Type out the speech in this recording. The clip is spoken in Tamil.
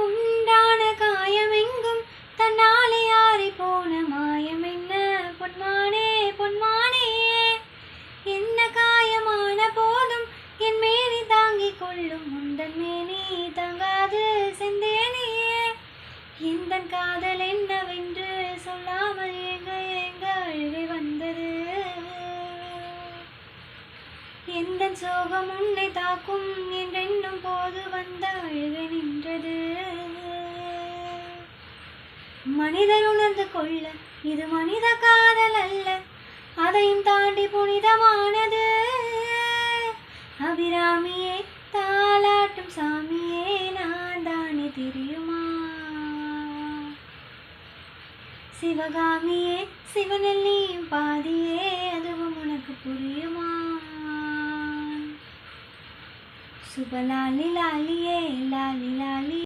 உண்டான காயமெங்கும் தன்னாலே ஆறி போன மாயம் என்ன பொன்மானே பொன்மானே. என்ன காயமான போதும் என் மேனி தாங்கிக் கொள்ளும் உந்தன் மேனி தாங்காது செந்தேனியே. இந்த காதல் என்னவென்று சொல்லாமல் எங்க எங்க அழுகை வந்தது. எந்த சோகம் உன்னை தாக்கும் என்றென்னும் போது வந்த அழுகை நின்றது. மனிதர் உணர்ந்து கொள்ள இது மனித காதல் அல்ல, அதையும் தாண்டி புனிதமானது. அபிராமியே தாலாட்டும் சாமியே நான் தானே தெரியுமா. சிவகாமியே சிவனில் நீயும் பாதியே அதுவும் உனக்கு புரியுமா. சுப லாலி லாலியே லாலி லாலி.